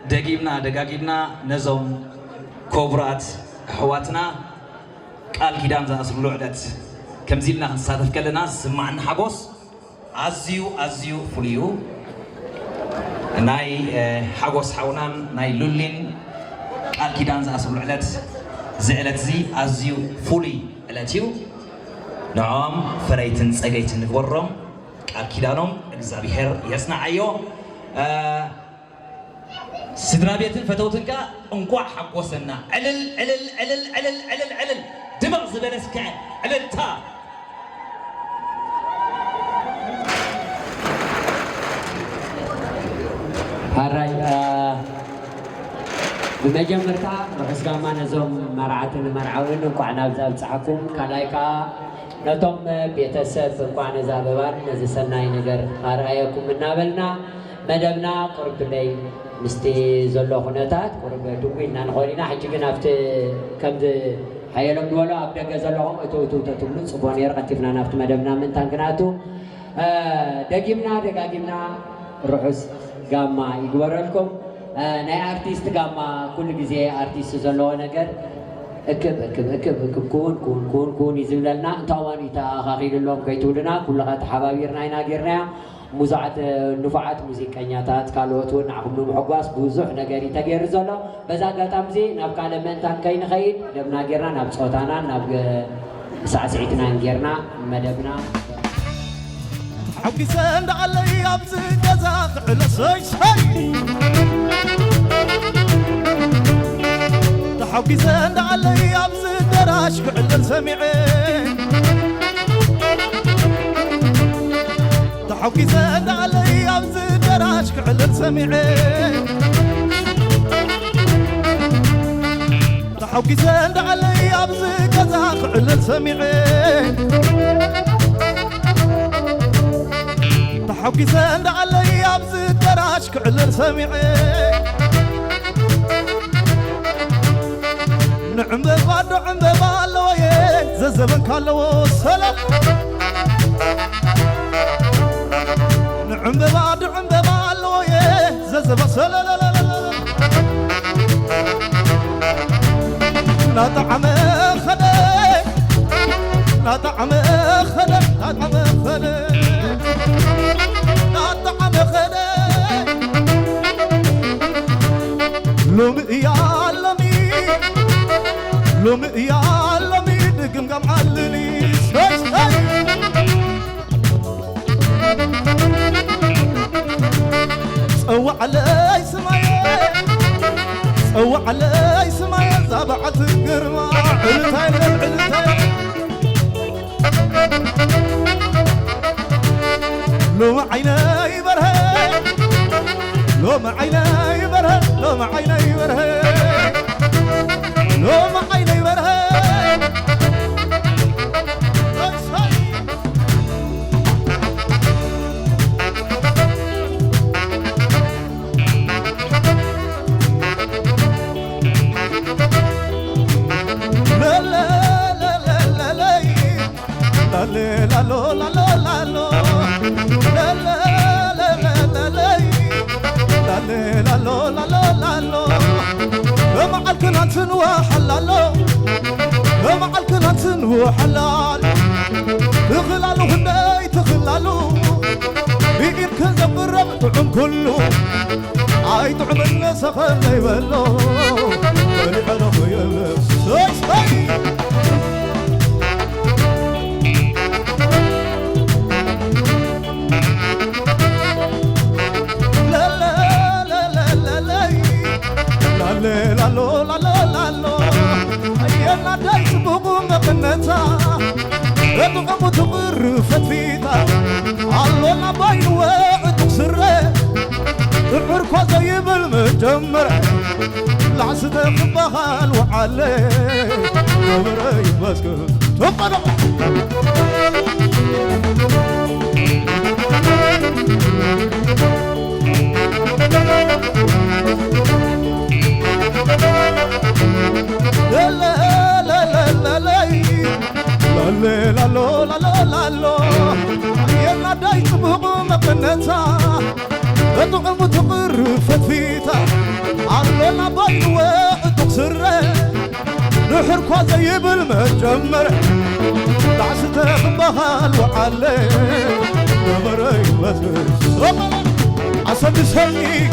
دقاقيبنا نزوم كوبرات حواتنا قال كيدان زاسلو عدت كم زيلنا نصادف كلنا سمعنا حقوس أزيو فليو ناي حقوس حونان ناي لولين قال كيدان زاسلو عدت زعلت زي أزيو فلي الاتيو نعم فريتن سجيتن نقرم قال كيدانهم إكزابيهر يصنع عيو سدرابيتن فتوتنكا انقع حقوسنا علل دمغ زبلسك علل تا هاراي بمجمرتا رحسكاما نزوم مرعاتن مرعاون انقع نابزاب صحكم كالايكا نتوم بيتسب انقع نزاببان نزسناي نجر هارايكم نابلنا مدبنا قرب لي مستي زلو خناتات قرب دوينا نقولنا حجينا نفت كمد حيلم دولا ابدا زلوهم اتو تتبلو صبون يرقتفنا نفت مدبنا من تانكناتو دقيمنا روحس غاما يغورلكم ناي ارتيست غاما كل غزي ارتيست زلو نجر اكب كون يزللنا انتواني تا خاخيل لهم كيتولنا كلها تحبابيرنا يناغيرنا مزعت نفعات موسيقانياتات كالوتون عقبلو محقواس بوزح نغاري تغير زلو بزا غاتامزي ناب كالمنتان كاين خيد دبنا غيرنا ناب صوتانا ناب ساعتنا غيرنا مدبنا حبي سند علي ابز جزاك على سوي حبي سند علي ابز دراش على سمعين حبي زاد علي أبز دراشك على السمعين حبي زاد علي أبز كذاك على السمعين حبي زاد علي أبز دراشك على السمعين نعم ببالوية ززبن كالو السلام نعم ببالوية ززبن سلام لا طعم خلق لا طعم خلق لا طعم خلق لا طعم خلق لوم يا لمي لوم يا لمي دقم قم علني سوى علي سمايا سوى علي سمايا زابعت القرمة علتين علتين لو ما عيناي برهي لو ما عيناي برهي لو ما عيناي برهي لو ما عيناي برهي لا لا لا لا لا لا لا لا لا لا لا لا مع الكنات وحلالو مع الكنات وحلال تخلالو هناي تخلالو يمكن زبرب طعم كله عاي طعم الناس خلي يبلو اللي حلو يلبس لا لا لا لا لا أينا دايس بقوم بقنتا أتوقع متغر فتفيتا علونا باين وعد سره عركوا زي بالمجمرة العسد خبها وعلي وبري بسكت تقرأ لا لا لا لا لا لا لا لا لا لا يلا دايت بقوم بنتا أطعم تقر فتفيتا علونا باين وقت سره نحر كوازي بالمجمر دعسته خبها الوعالي نمري وزر عسل نسهني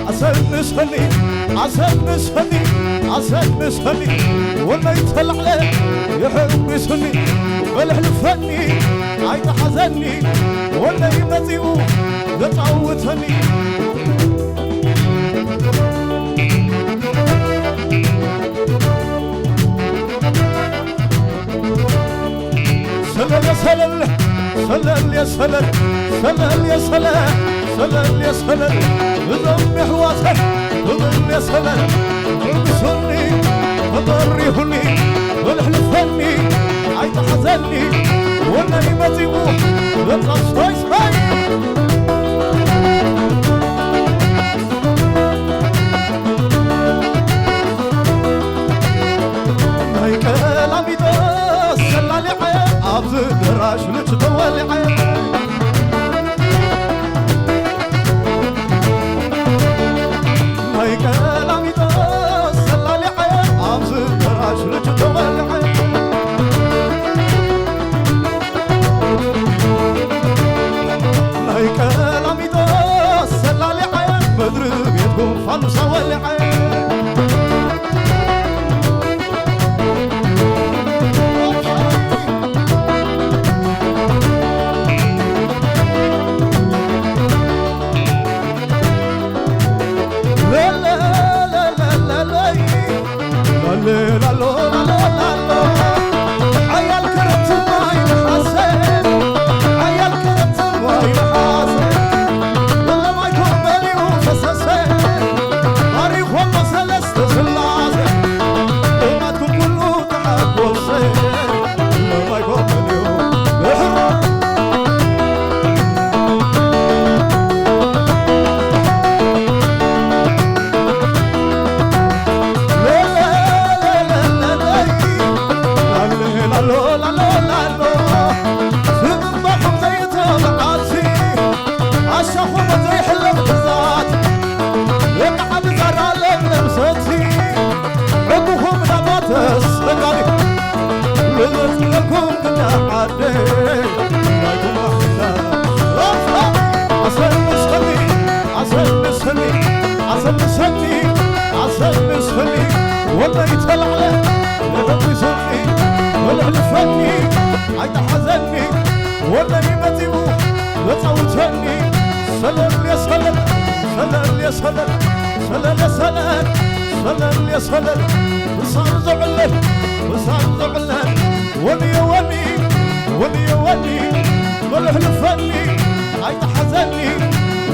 عسل نسهني عسل نسهني عسل نسهني ولا يتهل عليه يحب يسهني والحلفني عيد حزني ولا يمزيو يتعوتني سلل يا سلل سلل يا سلل سلل يا سلل سلل يا سلل بضم حواسك بضم يا سلل عبسني فضريهني والحلفني عيد حزني وانا يمزيبو يطلع شوي شوي هاي كلامي ده سلالي عين عبز دراش لتطولي عين هاي كلامي ده سلالي عين عبز دراش لتطولي عين هاي كلامي ده سلالي عين مدرب يدكم فانوسا ولي عين ولا يتهل عليه يحب يسني ولا يلفني عيد حزني ولا يمتيبو يطوتني سلل يا سلل سلل يا سلل سلل يا سلل سلل يا سلل وصار زعلل وصار زعلل ولي ولي ولي ولي ولا يلفني عيد حزني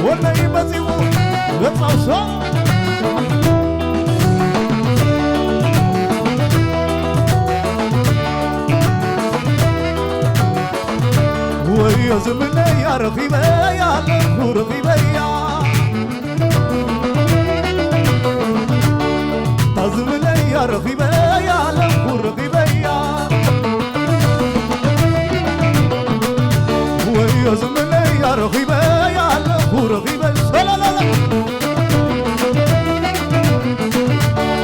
ولا يمتيبو يطوتني ويا زمني يا رغيبة يا لكو رغيبة يا زمني يا رغيبة يا لكو رغيبة ويا زمني يا رغيبة يا لكو رغيبة لا لا لا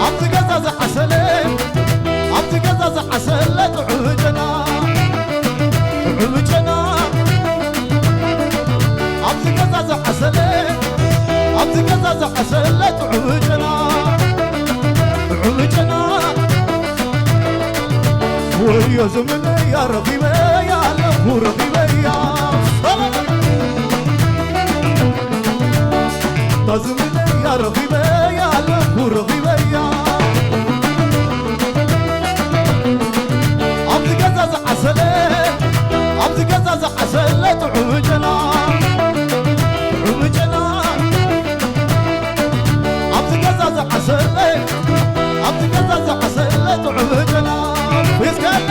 عبد قزاز حسنين عبد قزاز حسن لا تعوجنا عوجنا عبد قزاز حسنين عبد قزاز حسن لا تعوجنا عوجنا ويا زمني يا رغيبة يا لكو رغيبة يا زمني يا رغيبة يا لكو رغيبة يا عبد قزاز حسنين عبد قزاز حسن لا تعوجنا عوجنا عبد قزاز حسن عبد قزاز حسن لا تعوجنا ويسكن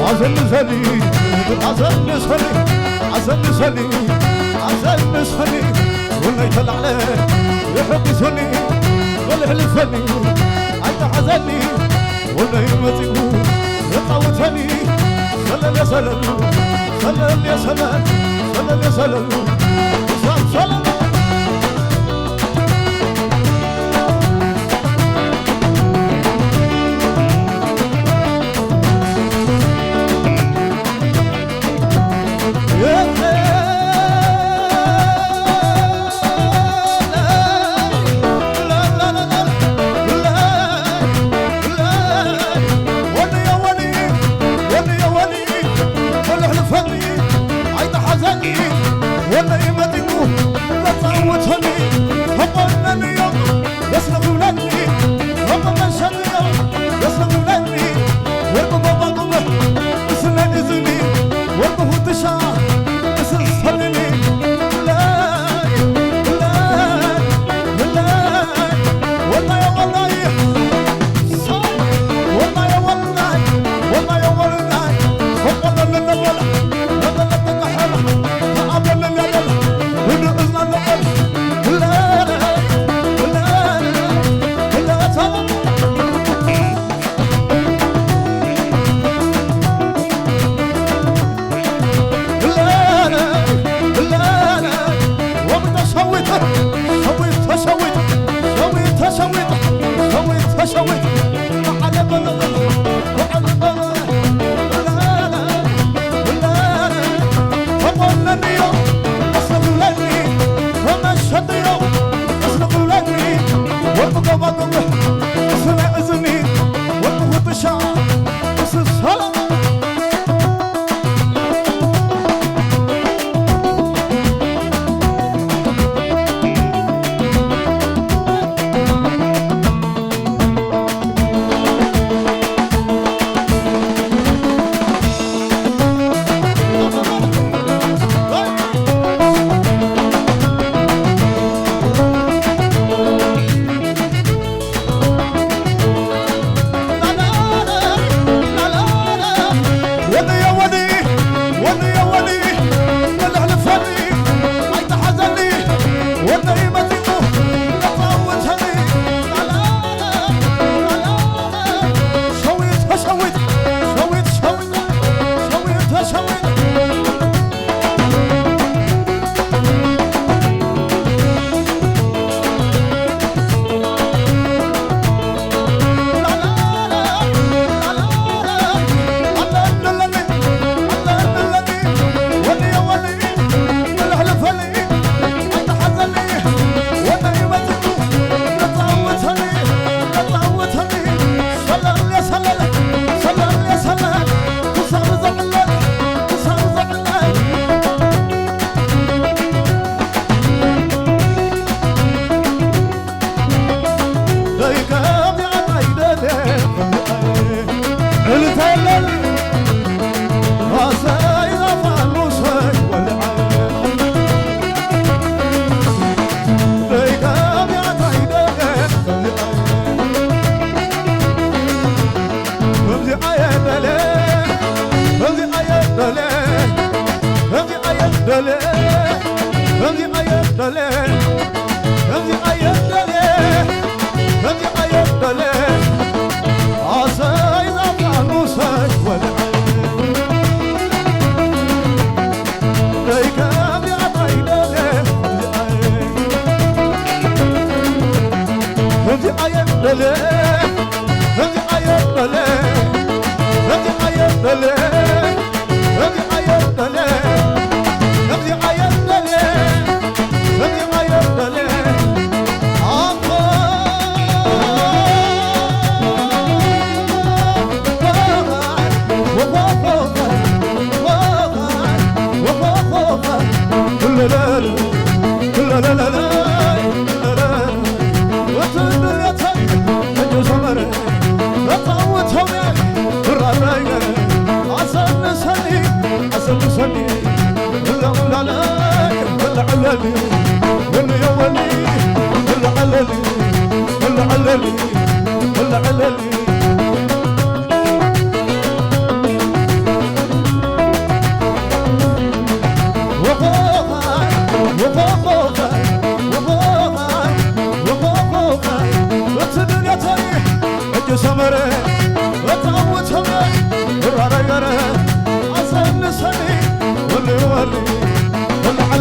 عسل نسهني عسل نسهني عسل نسهني عسل نسهني ولا يطلع عليه يحب يسهني ولا يحلفني عيد حزني ولا يمتيبو يطوتني سلل يا سلل سلل يا سلل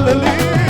سلالي